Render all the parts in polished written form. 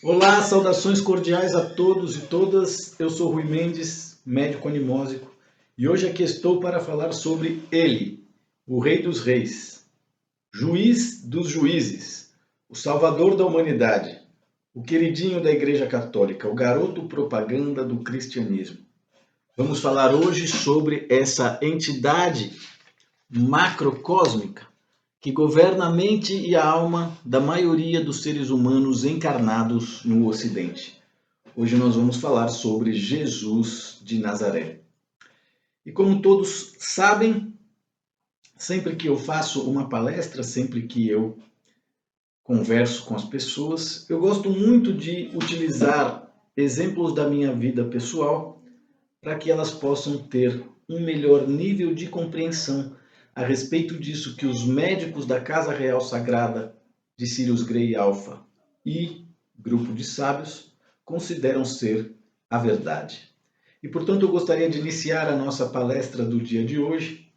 Olá, saudações cordiais a todos e todas. Eu sou Rui Mendes, médico animósico, e hoje aqui estou para falar sobre ele, o Rei dos Reis, Juiz dos Juízes, o Salvador da humanidade, o queridinho da Igreja Católica, o garoto propaganda do cristianismo. Vamos falar hoje sobre essa entidade macrocósmica que governa a mente e a alma da maioria dos seres humanos encarnados no Ocidente. Hoje nós vamos falar sobre Jesus de Nazaré. E como todos sabem, sempre que eu faço uma palestra, sempre que eu converso com as pessoas, eu gosto muito de utilizar exemplos da minha vida pessoal para que elas possam ter um melhor nível de compreensão a respeito disso que os médicos da Casa Real Sagrada de Sirius Grey Alpha e grupo de sábios consideram ser a verdade. E, portanto, eu gostaria de iniciar a nossa palestra do dia de hoje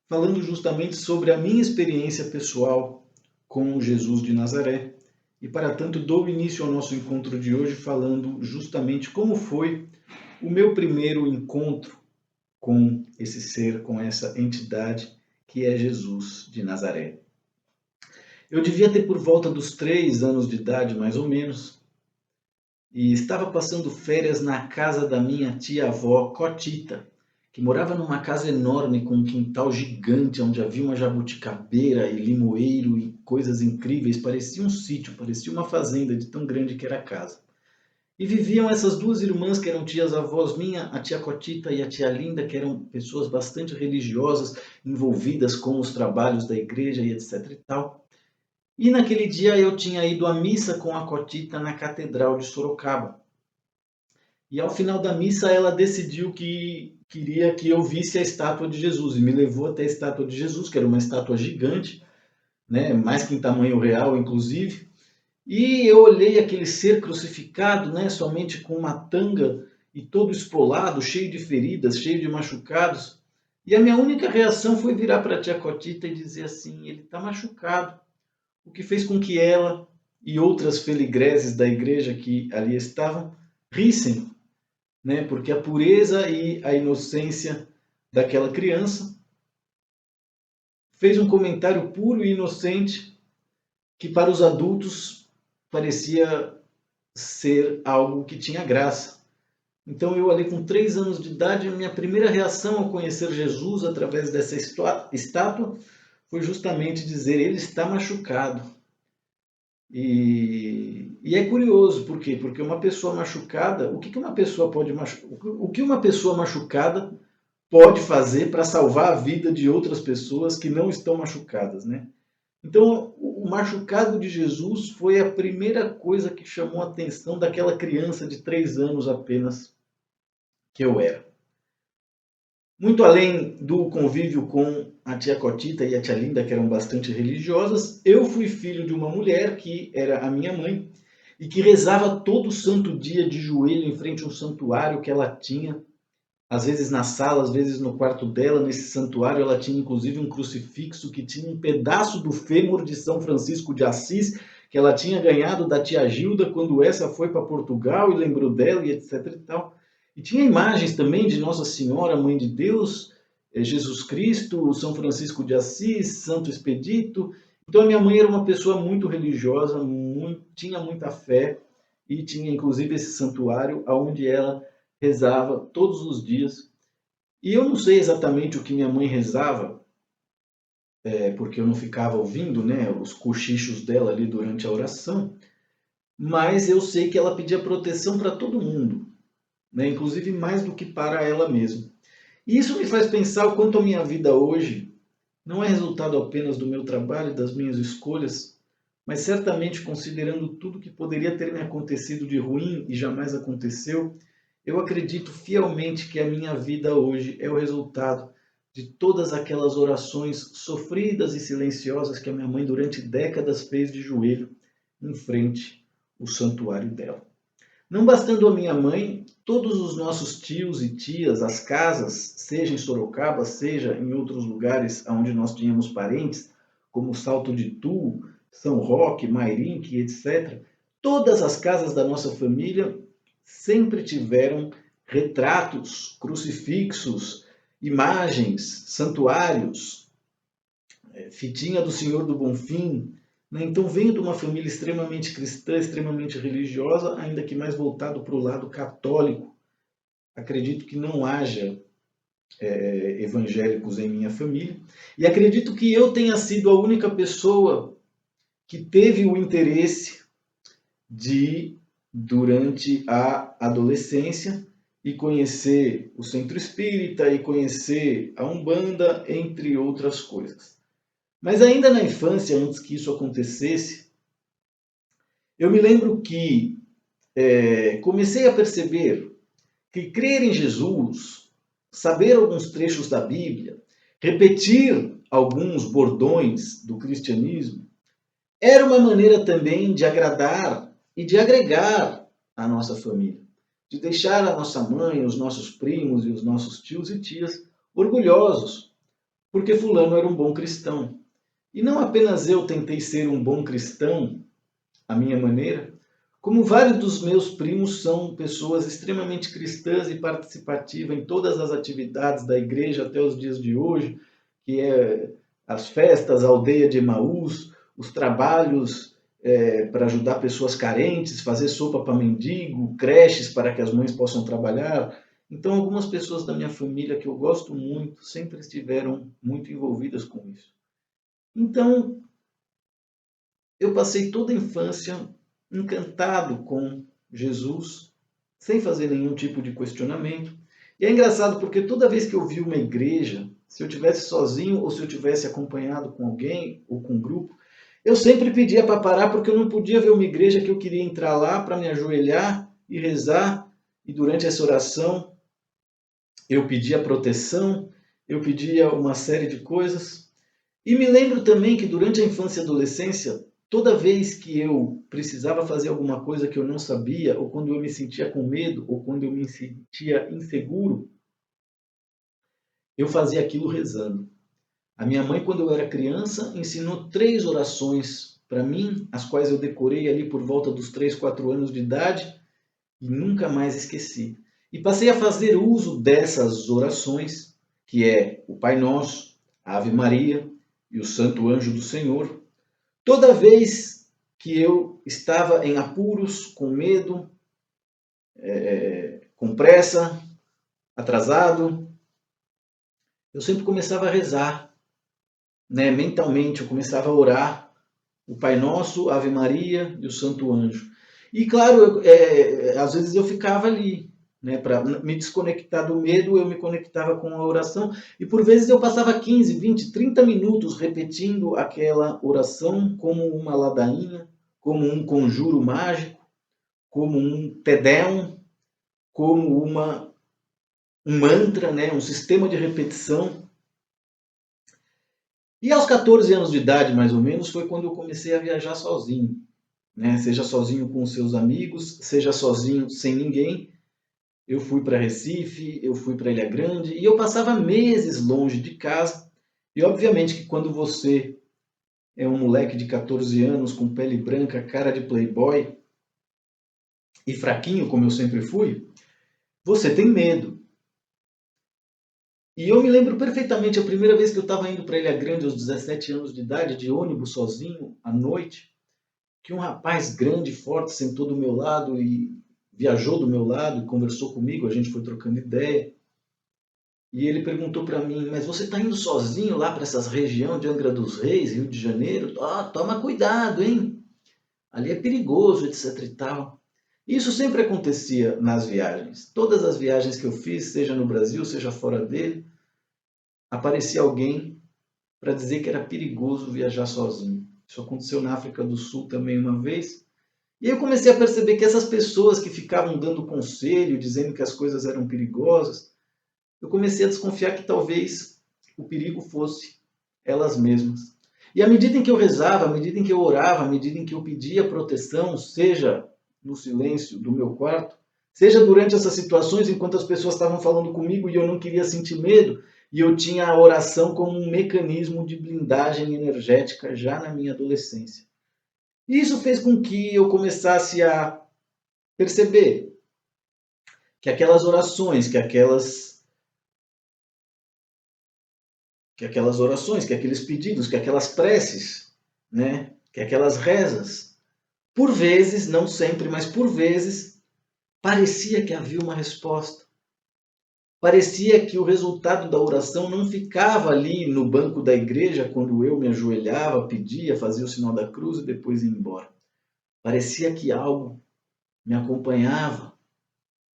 falando justamente sobre a minha experiência pessoal com Jesus de Nazaré. E, para tanto, dou início ao nosso encontro de hoje falando justamente como foi o meu primeiro encontro com esse ser, com essa entidade que é Jesus de Nazaré. Eu devia ter por volta dos 3 anos de idade, mais ou menos, e estava passando férias na casa da minha tia-avó Cotita, que morava numa casa enorme com um quintal gigante, onde havia uma jabuticabeira e limoeiro e coisas incríveis. Parecia um sítio, parecia uma fazenda de tão grande que era a casa. E viviam essas duas irmãs que eram tias-avós minha, a tia Cotita e a tia Linda, que eram pessoas bastante religiosas, envolvidas com os trabalhos da igreja e etc e tal. E naquele dia eu tinha ido à missa com a Cotita na Catedral de Sorocaba. E ao final da missa ela decidiu que queria que eu visse a estátua de Jesus e me levou até a estátua de Jesus, que era uma estátua gigante, né, mais que em tamanho real, inclusive. E eu olhei aquele ser crucificado, né, somente com uma tanga e todo espolado, cheio de feridas, cheio de machucados. E a minha única reação foi virar para a tia Cotita e dizer assim: ele está machucado. O que fez com que ela e outras feligreses da igreja que ali estavam rissem, né, porque a pureza e a inocência daquela criança fez um comentário puro e inocente que para os adultos parecia ser algo que tinha graça. Então eu ali com 3 anos de idade, a minha primeira reação ao conhecer Jesus através dessa estátua foi justamente dizer: ele está machucado. E é curioso, por quê? Porque uma pessoa machucada, o que uma pessoa pode o que uma pessoa machucada pode fazer para salvar a vida de outras pessoas que não estão machucadas, né? Então, o machucado de Jesus foi a primeira coisa que chamou a atenção daquela criança de 3 anos apenas que eu era. Muito além do convívio com a tia Cotita e a tia Linda, que eram bastante religiosas, eu fui filho de uma mulher que era a minha mãe e que rezava todo santo dia de joelho em frente a um santuário que ela tinha, às vezes na sala, às vezes no quarto dela. Nesse santuário ela tinha inclusive um crucifixo que tinha um pedaço do fêmur de São Francisco de Assis, que ela tinha ganhado da tia Gilda quando essa foi para Portugal e lembrou dela e etc e tal. E tinha imagens também de Nossa Senhora, Mãe de Deus, Jesus Cristo, São Francisco de Assis, Santo Expedito. Então a minha mãe era uma pessoa muito religiosa, tinha muita fé e tinha inclusive esse santuário onde ela rezava todos os dias. E eu não sei exatamente o que minha mãe rezava, porque eu não ficava ouvindo, né, os cochichos dela ali durante a oração, mas eu sei que ela pedia proteção para todo mundo, né, inclusive mais do que para ela mesma. E isso me faz pensar o quanto a minha vida hoje não é resultado apenas do meu trabalho e das minhas escolhas, mas certamente considerando tudo que poderia ter me acontecido de ruim e jamais aconteceu, eu acredito fielmente que a minha vida hoje é o resultado de todas aquelas orações sofridas e silenciosas que a minha mãe durante décadas fez de joelho em frente ao santuário dela. Não bastando a minha mãe, todos os nossos tios e tias, as casas, seja em Sorocaba, seja em outros lugares onde nós tínhamos parentes, como Salto de Tu, São Roque, Mairinque, etc., todas as casas da nossa família sempre tiveram retratos, crucifixos, imagens, santuários, fitinha do Senhor do Bonfim, né? Então venho de uma família extremamente cristã, extremamente religiosa, ainda que mais voltado para o lado católico. Acredito que não haja evangélicos em minha família. E acredito que eu tenha sido a única pessoa que teve o interesse de, durante a adolescência, e conhecer o Centro Espírita e conhecer a Umbanda, entre outras coisas. Mas ainda na infância, antes que isso acontecesse, eu me lembro que comecei a perceber que crer em Jesus, saber alguns trechos da Bíblia, repetir alguns bordões do cristianismo, era uma maneira também de agradar e de agregar a nossa família, de deixar a nossa mãe, os nossos primos e os nossos tios e tias orgulhosos, porque fulano era um bom cristão. E não apenas eu tentei ser um bom cristão, à minha maneira, como vários dos meus primos são pessoas extremamente cristãs e participativas em todas as atividades da igreja até os dias de hoje, que é as festas, a aldeia de Emaús, os trabalhos para ajudar pessoas carentes, fazer sopa para mendigo, creches para que as mães possam trabalhar. Então, algumas pessoas da minha família que eu gosto muito sempre estiveram muito envolvidas com isso. Então, eu passei toda a infância encantado com Jesus, sem fazer nenhum tipo de questionamento. E é engraçado porque toda vez que eu vi uma igreja, se eu tivesse sozinho ou se eu tivesse acompanhado com alguém ou com um grupo, eu sempre pedia para parar porque eu não podia ver uma igreja que eu queria entrar lá para me ajoelhar e rezar. E durante essa oração eu pedia proteção, eu pedia uma série de coisas. E me lembro também que durante a infância e adolescência, toda vez que eu precisava fazer alguma coisa que eu não sabia, ou quando eu me sentia com medo, ou quando eu me sentia inseguro, eu fazia aquilo rezando. A minha mãe, quando eu era criança, ensinou 3 orações para mim, as quais eu decorei ali por volta dos 3, 4 anos de idade e nunca mais esqueci. E passei a fazer uso dessas orações, que é o Pai Nosso, a Ave Maria e o Santo Anjo do Senhor, toda vez que eu estava em apuros, com medo, com pressa, atrasado, eu sempre começava a rezar, né? Mentalmente, eu começava a orar o Pai Nosso, a Ave Maria e o Santo Anjo. E claro, às vezes eu ficava ali, né? Para me desconectar do medo, eu me conectava com a oração, e por vezes eu passava 15, 20, 30 minutos repetindo aquela oração como uma ladainha, como um conjuro mágico, como um Te-Deum, como um mantra, né? Um sistema de repetição. E aos 14 anos de idade, mais ou menos, foi quando eu comecei a viajar sozinho, né? Seja sozinho com os seus amigos, seja sozinho sem ninguém. Eu fui para Recife, eu fui para Ilha Grande, e eu passava meses longe de casa. E obviamente que quando você é um moleque de 14 anos, com pele branca, cara de playboy, e fraquinho, como eu sempre fui, você tem medo. E eu me lembro perfeitamente a primeira vez que eu estava indo para Ilha Grande aos 17 anos de idade, de ônibus sozinho, à noite, que um rapaz grande, forte, sentou do meu lado e viajou do meu lado e conversou comigo, a gente foi trocando ideia. E ele perguntou para mim, mas você está indo sozinho lá para essas regiões de Angra dos Reis, Rio de Janeiro? Toma cuidado, hein? Ali é perigoso, etc e tal. Isso sempre acontecia nas viagens. Todas as viagens que eu fiz, seja no Brasil, seja fora dele, aparecia alguém para dizer que era perigoso viajar sozinho. Isso aconteceu na África do Sul também uma vez. E eu comecei a perceber que essas pessoas que ficavam dando conselho, dizendo que as coisas eram perigosas, eu comecei a desconfiar que talvez o perigo fosse elas mesmas. E à medida em que eu rezava, à medida em que eu orava, à medida em que eu pedia proteção, seja no silêncio do meu quarto, seja durante essas situações, enquanto as pessoas estavam falando comigo e eu não queria sentir medo, e eu tinha a oração como um mecanismo de blindagem energética já na minha adolescência. E isso fez com que eu começasse a perceber que aquelas orações, que aqueles pedidos, que aquelas preces, né, que aquelas rezas, por vezes, não sempre, mas por vezes, parecia que havia uma resposta. Parecia que o resultado da oração não ficava ali no banco da igreja, quando eu me ajoelhava, pedia, fazia o sinal da cruz e depois ia embora. Parecia que algo me acompanhava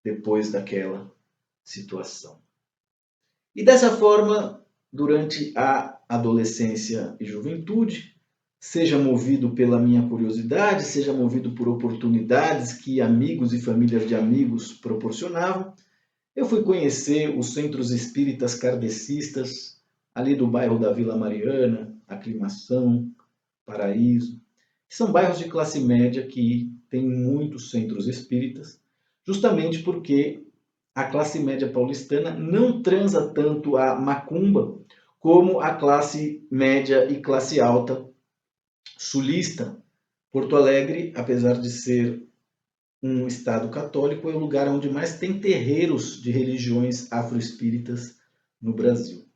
depois daquela situação. E dessa forma, durante a adolescência e juventude, seja movido pela minha curiosidade, seja movido por oportunidades que amigos e famílias de amigos proporcionavam, eu fui conhecer os centros espíritas kardecistas, ali do bairro da Vila Mariana, Aclimação, Paraíso, que são bairros de classe média que têm muitos centros espíritas, justamente porque a classe média paulistana não transa tanto a macumba como a classe média e classe alta sulista. Porto Alegre, apesar de ser um estado católico, é o lugar onde mais tem terreiros de religiões afroespíritas no Brasil.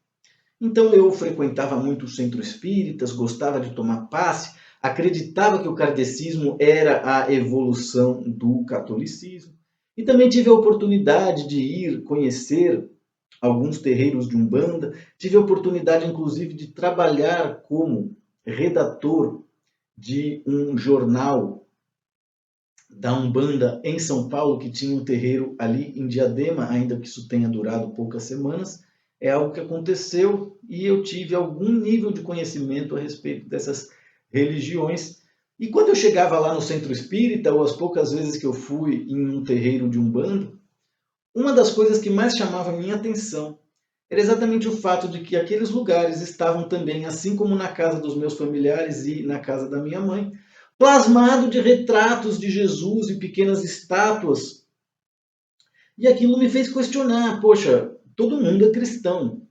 Então eu frequentava muito os centros espíritas, gostava de tomar passe, acreditava que o kardecismo era a evolução do catolicismo. E também tive a oportunidade de ir conhecer alguns terreiros de Umbanda, tive a oportunidade inclusive de trabalhar como redator de um jornal da Umbanda em São Paulo, que tinha um terreiro ali em Diadema, ainda que isso tenha durado poucas semanas. É algo que aconteceu e eu tive algum nível de conhecimento a respeito dessas religiões. E quando eu chegava lá no centro espírita, ou as poucas vezes que eu fui em um terreiro de Umbanda, uma das coisas que mais chamava a minha atenção era exatamente o fato de que aqueles lugares estavam também, assim como na casa dos meus familiares e na casa da minha mãe, plasmado de retratos de Jesus e pequenas estátuas. E aquilo me fez questionar, poxa, todo mundo é cristão,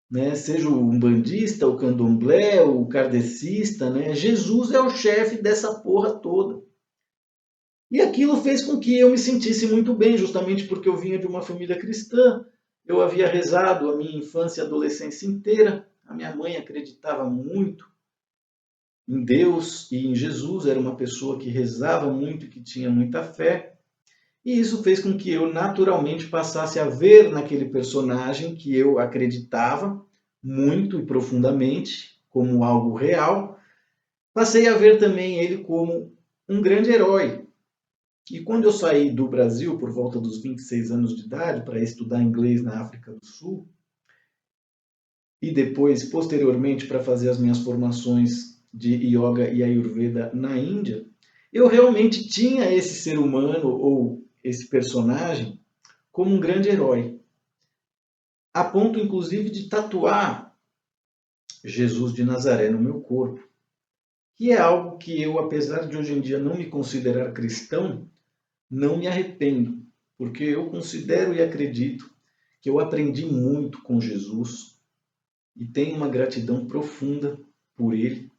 né? Seja o umbandista, o candomblé, o kardecista, né? Jesus é o chefe dessa porra toda. E aquilo fez com que eu me sentisse muito bem, justamente porque eu vinha de uma família cristã, eu havia rezado a minha infância e adolescência inteira, a minha mãe acreditava muito em Deus e em Jesus, era uma pessoa que rezava muito e que tinha muita fé. E isso fez com que eu naturalmente passasse a ver naquele personagem que eu acreditava muito e profundamente como algo real, passei a ver também ele como um grande herói. E quando eu saí do Brasil por volta dos 26 anos de idade para estudar inglês na África do Sul e depois posteriormente para fazer as minhas formações de yoga e ayurveda na Índia, eu realmente tinha esse ser humano ou esse personagem como um grande herói, a ponto inclusive de tatuar Jesus de Nazaré no meu corpo, que é algo que eu, apesar de hoje em dia não me considerar cristão, não me arrependo, porque eu considero e acredito que eu aprendi muito com Jesus e tenho uma gratidão profunda por ele,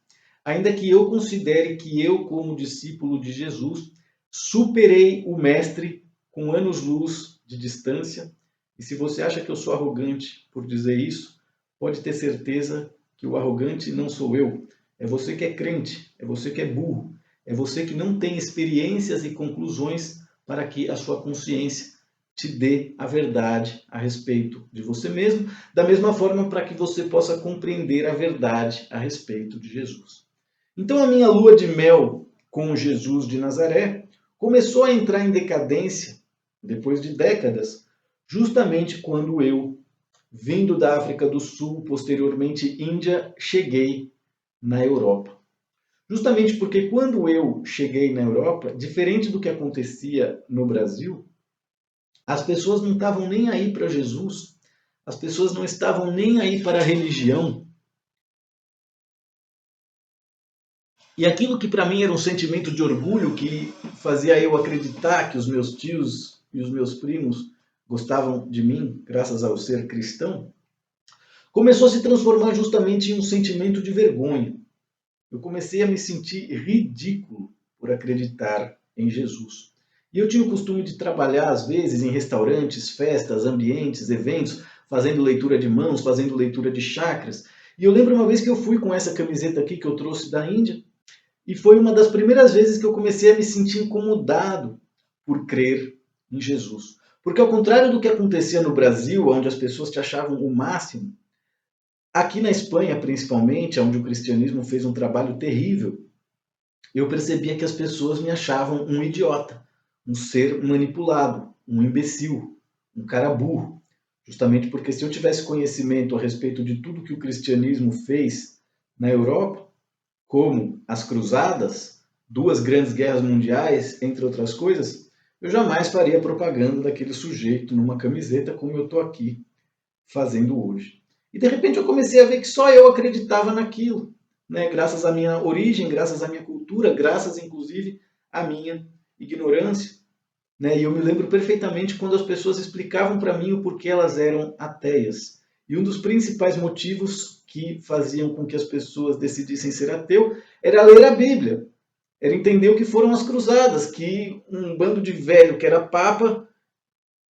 ainda que eu considere que eu, como discípulo de Jesus, superei o mestre com anos-luz de distância. E se você acha que eu sou arrogante por dizer isso, pode ter certeza que o arrogante não sou eu. É você que é crente, é você que é burro, é você que não tem experiências e conclusões para que a sua consciência te dê a verdade a respeito de você mesmo, da mesma forma para que você possa compreender a verdade a respeito de Jesus. Então a minha lua de mel com Jesus de Nazaré começou a entrar em decadência depois de décadas, justamente quando eu, vindo da África do Sul, posteriormente Índia, cheguei na Europa. Justamente porque quando eu cheguei na Europa, diferente do que acontecia no Brasil, as pessoas não estavam nem aí para Jesus, as pessoas não estavam nem aí para a religião. E aquilo que para mim era um sentimento de orgulho, que fazia eu acreditar que os meus tios e os meus primos gostavam de mim, graças ao ser cristão, começou a se transformar justamente em um sentimento de vergonha. eu comecei a me sentir ridículo por acreditar em Jesus. E eu tinha o costume de trabalhar, às vezes, em restaurantes, festas, ambientes, eventos, fazendo leitura de mãos, fazendo leitura de chakras. E eu lembro uma vez que eu fui com essa camiseta aqui que eu trouxe da Índia, e foi uma das primeiras vezes que eu comecei a me sentir incomodado por crer em Jesus. Porque ao contrário do que acontecia no Brasil, onde as pessoas te achavam o máximo, aqui na Espanha, principalmente, onde o cristianismo fez um trabalho terrível, eu percebia que as pessoas me achavam um idiota, um ser manipulado, um imbecil, um cara burro. Justamente porque se eu tivesse conhecimento a respeito de tudo que o cristianismo fez na Europa, como as cruzadas, duas grandes guerras mundiais, entre outras coisas, eu jamais faria propaganda daquele sujeito numa camiseta como eu estou aqui fazendo hoje. E de repente eu comecei a ver que só eu acreditava naquilo, né? Graças à minha origem, graças à minha cultura, graças inclusive à minha ignorância. Né? E eu me lembro perfeitamente quando as pessoas explicavam para mim o porquê elas eram ateias. E um dos principais motivos que faziam com que as pessoas decidissem ser ateu era ler a Bíblia, era entender o que foram as cruzadas, que um bando de velho que era papa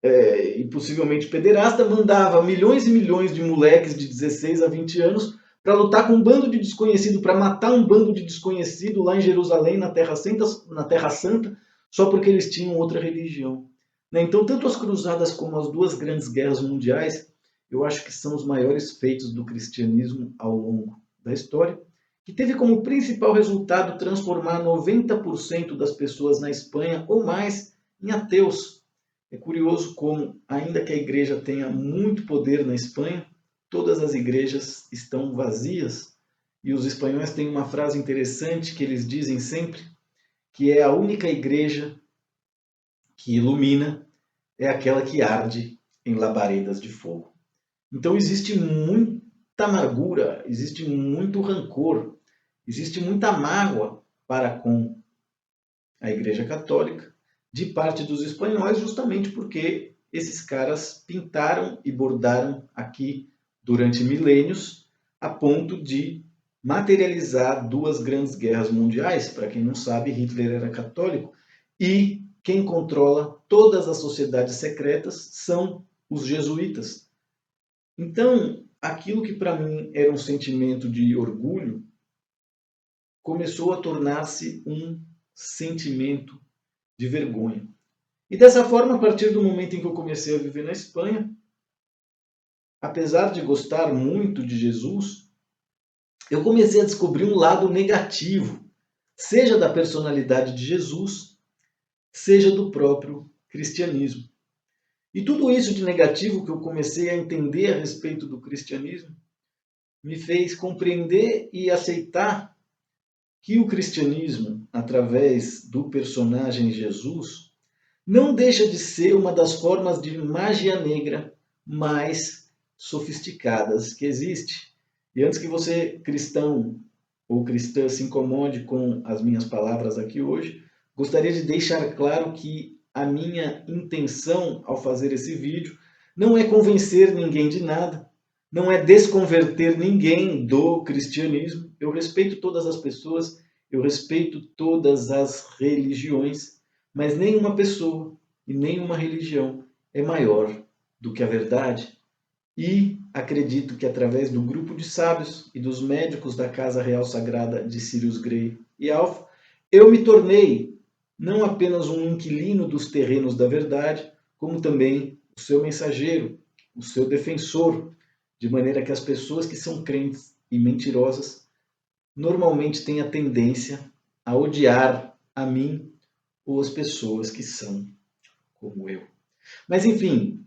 e possivelmente pederasta mandava milhões e milhões de moleques de 16 a 20 anos para lutar com um bando de desconhecido, para matar um bando de desconhecido lá em Jerusalém, na Terra Santa, só porque eles tinham outra religião. Né? Então, tanto as cruzadas como as duas grandes guerras mundiais, eu acho que são os maiores feitos do cristianismo ao longo da história, que teve como principal resultado transformar 90% das pessoas na Espanha ou mais em ateus. É curioso como, ainda que a igreja tenha muito poder na Espanha, todas as igrejas estão vazias. E os espanhóis têm uma frase interessante que eles dizem sempre, que é a única igreja que ilumina é aquela que arde em labaredas de fogo. Então existe muita amargura, existe muito rancor, existe muita mágoa para com a Igreja Católica de parte dos espanhóis, justamente porque esses caras pintaram e bordaram aqui durante milênios a ponto de materializar duas grandes guerras mundiais. Para quem não sabe, Hitler era católico e quem controla todas as sociedades secretas são os jesuítas. Então, aquilo que para mim era um sentimento de orgulho começou a tornar-se um sentimento de vergonha. E dessa forma, a partir do momento em que eu comecei a viver na Espanha, apesar de gostar muito de Jesus, eu comecei a descobrir um lado negativo, seja da personalidade de Jesus, seja do próprio cristianismo. E tudo isso de negativo que eu comecei a entender a respeito do cristianismo me fez compreender e aceitar que o cristianismo, através do personagem Jesus, não deixa de ser uma das formas de magia negra mais sofisticadas que existe. E antes que você, cristão ou cristã, se incomode com as minhas palavras aqui hoje, gostaria de deixar claro que a minha intenção ao fazer esse vídeo não é convencer ninguém de nada, não é desconverter ninguém do cristianismo. Eu respeito todas as pessoas, eu respeito todas as religiões, mas nenhuma pessoa e nenhuma religião é maior do que a verdade. E acredito que através do grupo de sábios e dos médicos da Casa Real Sagrada de Sirius Grey e Alpha, eu me tornei não apenas um inquilino dos terrenos da verdade, como também o seu mensageiro, o seu defensor, de maneira que as pessoas que são crentes e mentirosas normalmente têm a tendência a odiar a mim ou as pessoas que são como eu. Mas enfim,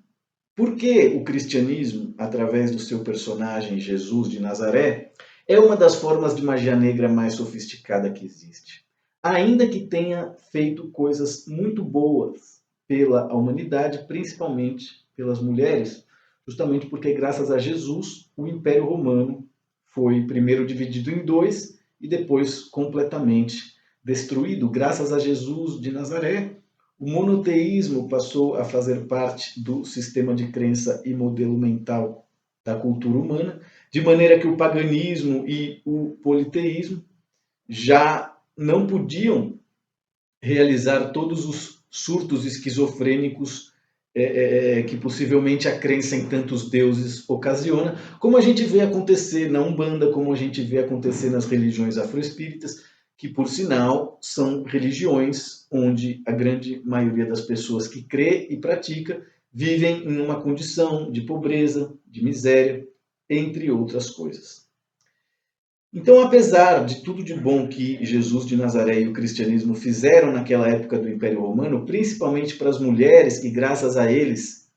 por que o cristianismo, através do seu personagem Jesus de Nazaré, é uma das formas de magia negra mais sofisticada que existe? Ainda que tenha feito coisas muito boas pela humanidade, principalmente pelas mulheres, justamente porque graças a Jesus o Império Romano foi primeiro dividido em dois e depois completamente destruído. Graças a Jesus de Nazaré, o monoteísmo passou a fazer parte do sistema de crença e modelo mental da cultura humana, de maneira que o paganismo e o politeísmo já não podiam realizar todos os surtos esquizofrênicos que possivelmente a crença em tantos deuses ocasiona, como a gente vê acontecer na Umbanda, como a gente vê acontecer nas religiões afroespíritas, que, por sinal, são religiões onde a grande maioria das pessoas que crê e pratica vivem em uma condição de pobreza, de miséria, entre outras coisas. Então, apesar de tudo de bom que Jesus de Nazaré e o cristianismo fizeram naquela época do Império Romano, principalmente para as mulheres que, graças a eles,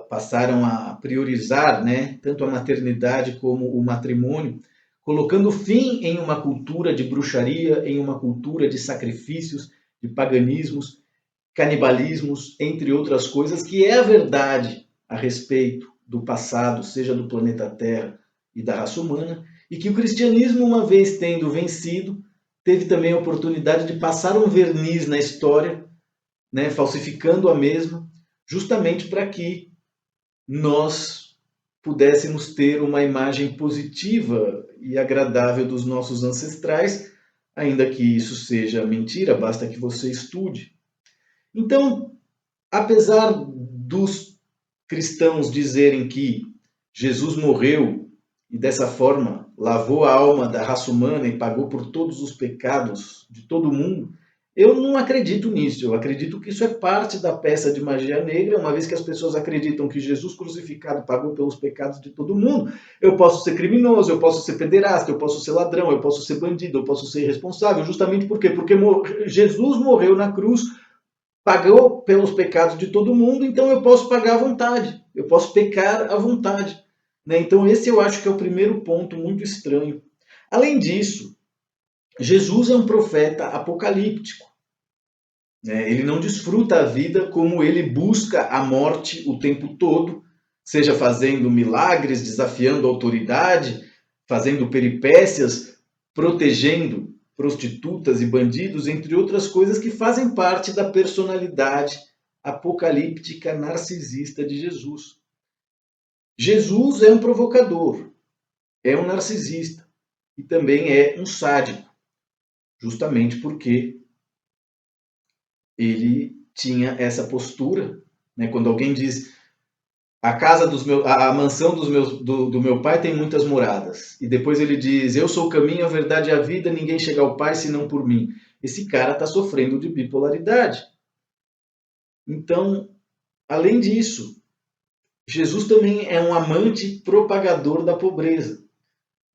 passaram a priorizar, né, tanto a maternidade como o matrimônio, colocando fim em uma cultura de bruxaria, em uma cultura de sacrifícios, de paganismos, canibalismos, entre outras coisas, que é a verdade a respeito do passado, seja do planeta Terra e da raça humana, e que o cristianismo, uma vez tendo vencido, teve também a oportunidade de passar um verniz na história, né, falsificando a mesma, justamente para que nós pudéssemos ter uma imagem positiva e agradável dos nossos ancestrais, ainda que isso seja mentira, basta que você estude. Então, apesar dos cristãos dizerem que Jesus morreu e dessa forma lavou a alma da raça humana e pagou por todos os pecados de todo mundo, eu não acredito nisso. Eu acredito que isso é parte da peça de magia negra, uma vez que as pessoas acreditam que Jesus crucificado pagou pelos pecados de todo mundo. Eu posso ser criminoso, eu posso ser pederasta, eu posso ser ladrão, eu posso ser bandido, eu posso ser irresponsável, justamente por quê? Porque Jesus morreu na cruz, pagou pelos pecados de todo mundo, então eu posso pagar à vontade, eu posso pecar à vontade. Né? Então esse eu acho que é o primeiro ponto muito estranho. Além disso, Jesus é um profeta apocalíptico. Né? Ele não desfruta a vida como ele busca a morte o tempo todo, seja fazendo milagres, desafiando a autoridade, fazendo peripécias, protegendo prostitutas e bandidos, entre outras coisas que fazem parte da personalidade apocalíptica narcisista de Jesus. Jesus é um provocador, é um narcisista e também é um sádico, justamente porque ele tinha essa postura, né? Quando alguém diz a casa dos meus, a mansão do meu pai tem muitas moradas, e depois ele diz eu sou o caminho, a verdade e a vida, ninguém chega ao pai senão por mim. Esse cara está sofrendo de bipolaridade. Então, além disso, Jesus também é um amante propagador da pobreza.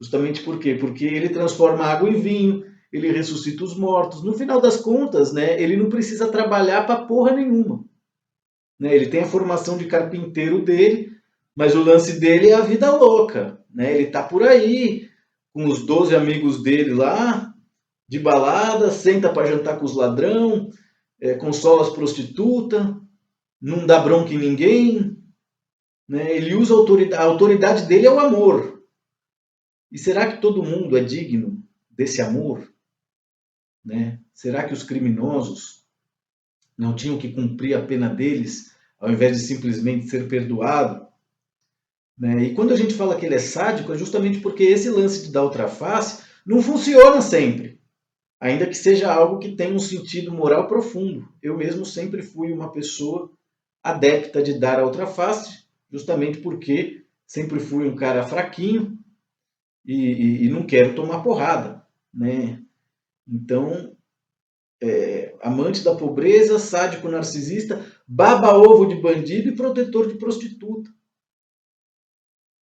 Justamente por quê? Porque ele transforma água em vinho, ele ressuscita os mortos. No final das contas, né, ele não precisa trabalhar para porra nenhuma. Né? Ele tem a formação de carpinteiro dele, mas o lance dele é a vida louca. Né? Ele está por aí, com os 12 amigos dele lá, de balada, senta para jantar com os ladrão, consola as prostitutas, não dá bronca em ninguém. Né? Ele usa a autoridade dele é o amor. E será que todo mundo é digno desse amor? Né? Será que os criminosos não tinham que cumprir a pena deles, ao invés de simplesmente ser perdoado? Né? E quando a gente fala que ele é sádico, é justamente porque esse lance de dar outra face não funciona sempre, ainda que seja algo que tenha um sentido moral profundo. Eu mesmo sempre fui uma pessoa adepta de dar a outra face, justamente porque sempre fui um cara fraquinho e não quero tomar porrada. Né? Então, amante da pobreza, sádico narcisista, baba-ovo de bandido e protetor de prostituta.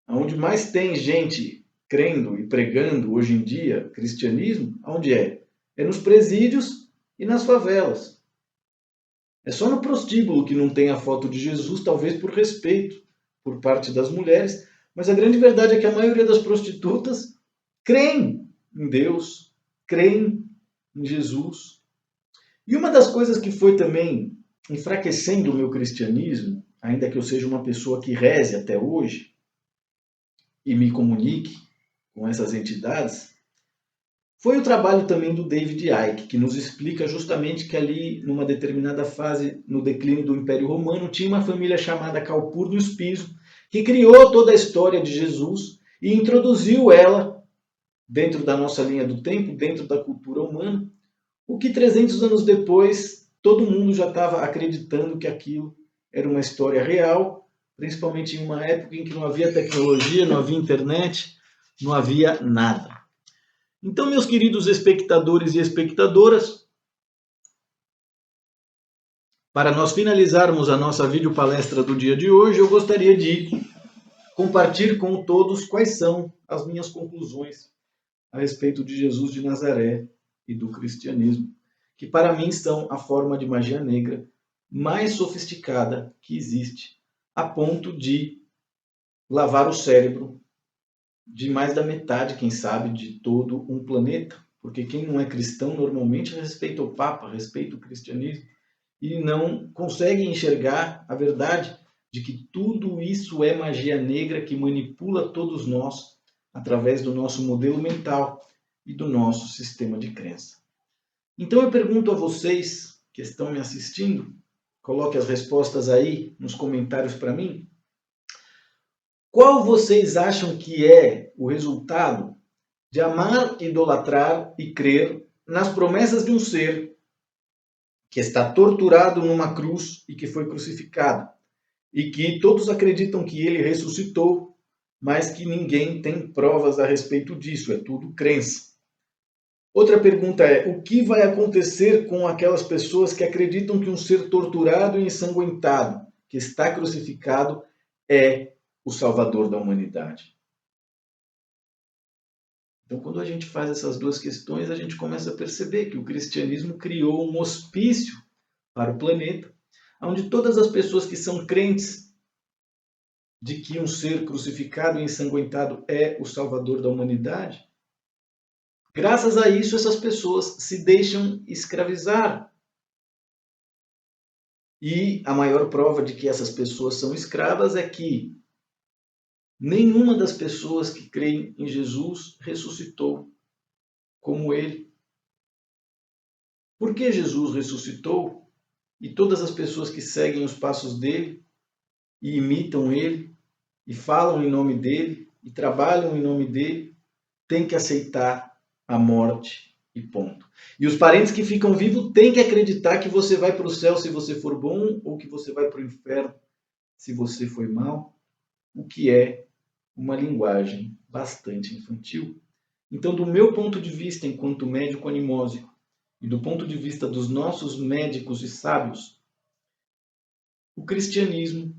Onde mais tem gente crendo e pregando hoje em dia cristianismo, onde é? É nos presídios e nas favelas. É só no prostíbulo que não tem a foto de Jesus, talvez por respeito por parte das mulheres, mas a grande verdade é que a maioria das prostitutas creem em Deus, creem em Jesus. E uma das coisas que foi também enfraquecendo o meu cristianismo, ainda que eu seja uma pessoa que reze até hoje e me comunique com essas entidades, foi o trabalho também do David Icke, que nos explica justamente que ali, numa determinada fase no declínio do Império Romano, tinha uma família chamada Calpurnius Piso, que criou toda a história de Jesus e introduziu ela dentro da nossa linha do tempo, dentro da cultura humana, o que 300 anos depois todo mundo já estava acreditando que aquilo era uma história real, principalmente em uma época em que não havia tecnologia, não havia internet, não havia nada. Então, meus queridos espectadores e espectadoras, para nós finalizarmos a nossa videopalestra do dia de hoje, eu gostaria de compartilhar com todos quais são as minhas conclusões a respeito de Jesus de Nazaré e do cristianismo, que para mim são a forma de magia negra mais sofisticada que existe, a ponto de lavar o cérebro de mais da metade, quem sabe, de todo um planeta. Porque quem não é cristão normalmente respeita o Papa, respeita o cristianismo e não consegue enxergar a verdade de que tudo isso é magia negra que manipula todos nós através do nosso modelo mental e do nosso sistema de crença. Então eu pergunto a vocês que estão me assistindo, coloque as respostas aí nos comentários para mim. Qual vocês acham que é o resultado de amar, idolatrar e crer nas promessas de um ser que está torturado numa cruz e que foi crucificado, e que todos acreditam que ele ressuscitou, mas que ninguém tem provas a respeito disso, é tudo crença. Outra pergunta é: o que vai acontecer com aquelas pessoas que acreditam que um ser torturado e ensanguentado, que está crucificado, é o Salvador da humanidade? Então, quando a gente faz essas duas questões, a gente começa a perceber que o cristianismo criou um hospício para o planeta, onde todas as pessoas que são crentes de que um ser crucificado e ensanguentado é o Salvador da humanidade, graças a isso, essas pessoas se deixam escravizar. E a maior prova de que essas pessoas são escravas é que nenhuma das pessoas que creem em Jesus ressuscitou como ele. Por que Jesus ressuscitou e todas as pessoas que seguem os passos dele e imitam ele e falam em nome dele e trabalham em nome dele têm que aceitar a morte e ponto. E os parentes que ficam vivos têm que acreditar que você vai para o céu se você for bom ou que você vai para o inferno se você for mal, o que é uma linguagem bastante infantil. Então, do meu ponto de vista, enquanto médico animósico, e do ponto de vista dos nossos médicos e sábios, o cristianismo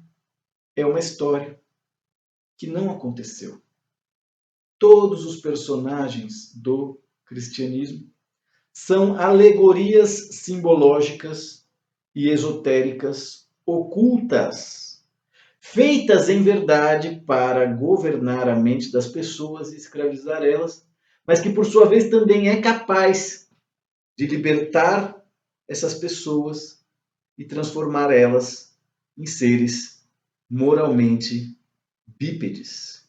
é uma história que não aconteceu. Todos os personagens do cristianismo são alegorias simbológicas e esotéricas ocultas, feitas em verdade para governar a mente das pessoas e escravizar elas, mas que por sua vez também é capaz de libertar essas pessoas e transformar elas em seres moralmente bípedes.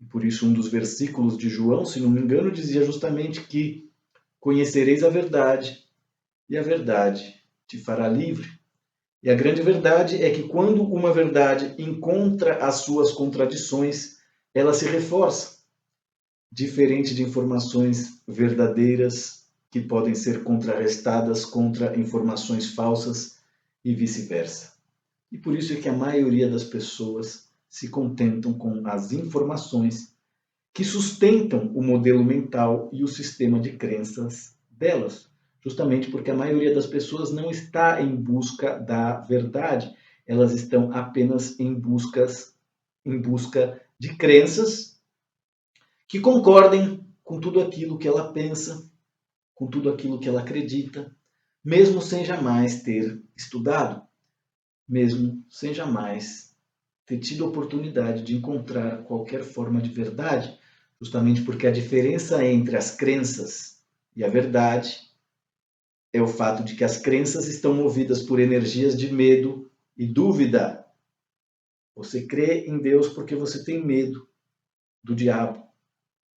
E por isso um dos versículos de João, se não me engano, dizia justamente que conhecereis a verdade e a verdade te fará livre. E a grande verdade é que quando uma verdade encontra as suas contradições, ela se reforça, diferente de informações verdadeiras que podem ser contrarrestadas contra informações falsas e vice-versa. E por isso é que a maioria das pessoas se contentam com as informações que sustentam o modelo mental e o sistema de crenças delas. Justamente porque a maioria das pessoas não está em busca da verdade, elas estão apenas em busca de crenças que concordem com tudo aquilo que ela pensa, com tudo aquilo que ela acredita, mesmo sem jamais ter estudado, mesmo sem jamais ter tido a oportunidade de encontrar qualquer forma de verdade, justamente porque a diferença entre as crenças e a verdade é o fato de que as crenças estão movidas por energias de medo e dúvida. Você crê em Deus porque você tem medo do diabo.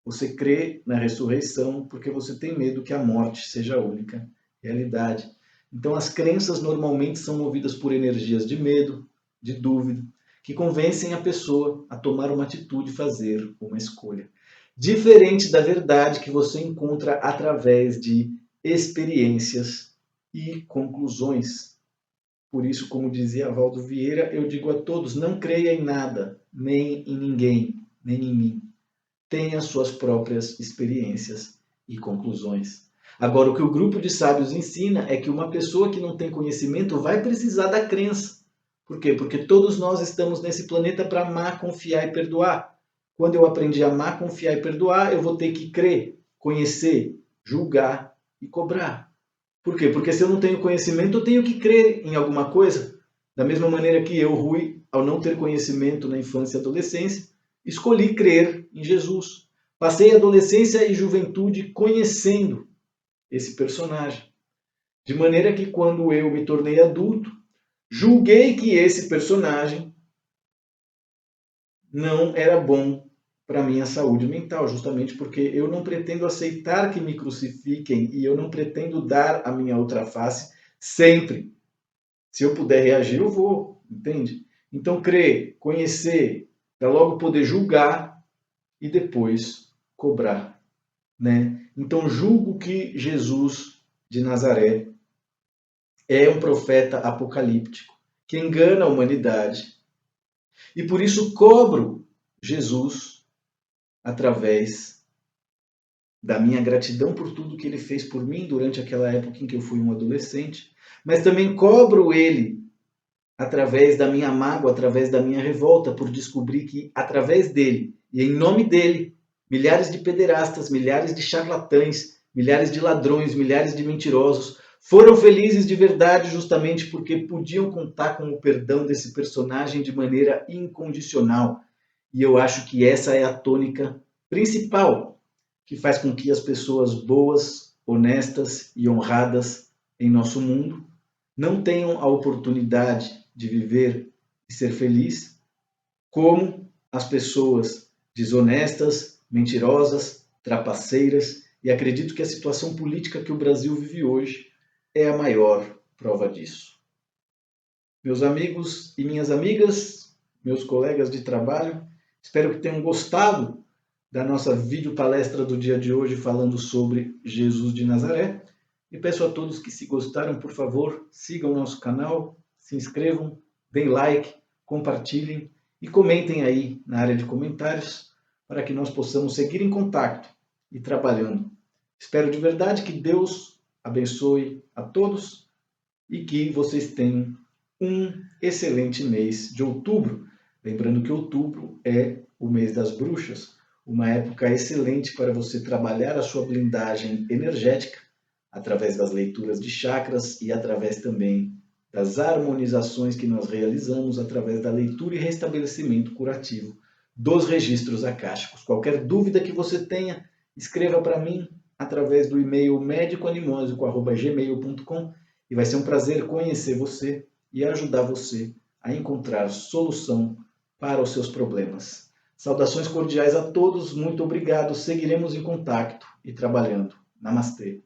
Você crê na ressurreição porque você tem medo que a morte seja a única realidade. Então, as crenças normalmente são movidas por energias de medo, de dúvida, que convencem a pessoa a tomar uma atitude e fazer uma escolha. diferente da verdade que você encontra através de experiências e conclusões. Por isso, como dizia Valdo Vieira, eu digo a todos, não creia em nada, nem em ninguém, nem em mim. Tenha suas próprias experiências e conclusões. Agora, o que o grupo de sábios ensina é que uma pessoa que não tem conhecimento vai precisar da crença. Por quê? Porque todos nós estamos nesse planeta para amar, confiar e perdoar. Quando eu aprendi a amar, confiar e perdoar, eu vou ter que crer, conhecer, julgar e cobrar. Por quê? Porque se eu não tenho conhecimento, eu tenho que crer em alguma coisa. Da mesma maneira que eu, Rui, ao não ter conhecimento na infância e adolescência, escolhi crer em Jesus. Passei a adolescência e juventude conhecendo esse personagem. De maneira que quando eu me tornei adulto, julguei que esse personagem não era bom para a minha saúde mental, justamente porque eu não pretendo aceitar que me crucifiquem e eu não pretendo dar a minha outra face sempre. Se eu puder reagir, eu vou, entende? Então, crer, conhecer, para logo poder julgar e depois cobrar, né? Então, julgo que Jesus de Nazaré é um profeta apocalíptico que engana a humanidade e por isso cobro Jesus através da minha gratidão por tudo que ele fez por mim durante aquela época em que eu fui um adolescente, mas também cobro ele através da minha mágoa, através da minha revolta, por descobrir que através dele e em nome dele, milhares de pederastas, milhares de charlatães, milhares de ladrões, milhares de mentirosos foram felizes de verdade justamente porque podiam contar com o perdão desse personagem de maneira incondicional. E eu acho que essa é a tônica principal que faz com que as pessoas boas, honestas e honradas em nosso mundo não tenham a oportunidade de viver e ser feliz, como as pessoas desonestas, mentirosas, trapaceiras, e acredito que a situação política que o Brasil vive hoje é a maior prova disso. Meus amigos e minhas amigas, meus colegas de trabalho, espero que tenham gostado da nossa videopalestra do dia de hoje falando sobre Jesus de Nazaré. E peço a todos que, se gostaram, por favor, sigam o nosso canal, se inscrevam, deem like, compartilhem e comentem aí na área de comentários para que nós possamos seguir em contato e trabalhando. Espero de verdade que Deus abençoe a todos e que vocês tenham um excelente mês de outubro. Lembrando que outubro é o mês das bruxas, uma época excelente para você trabalhar a sua blindagem energética através das leituras de chakras e através também das harmonizações que nós realizamos através da leitura e restabelecimento curativo dos registros akáshicos. Qualquer dúvida que você tenha, escreva para mim através do e-mail medicoanimosico@gmail.com e vai ser um prazer conhecer você e ajudar você a encontrar solução para os seus problemas. Saudações cordiais a todos, muito obrigado, seguiremos em contato e trabalhando. Namastê.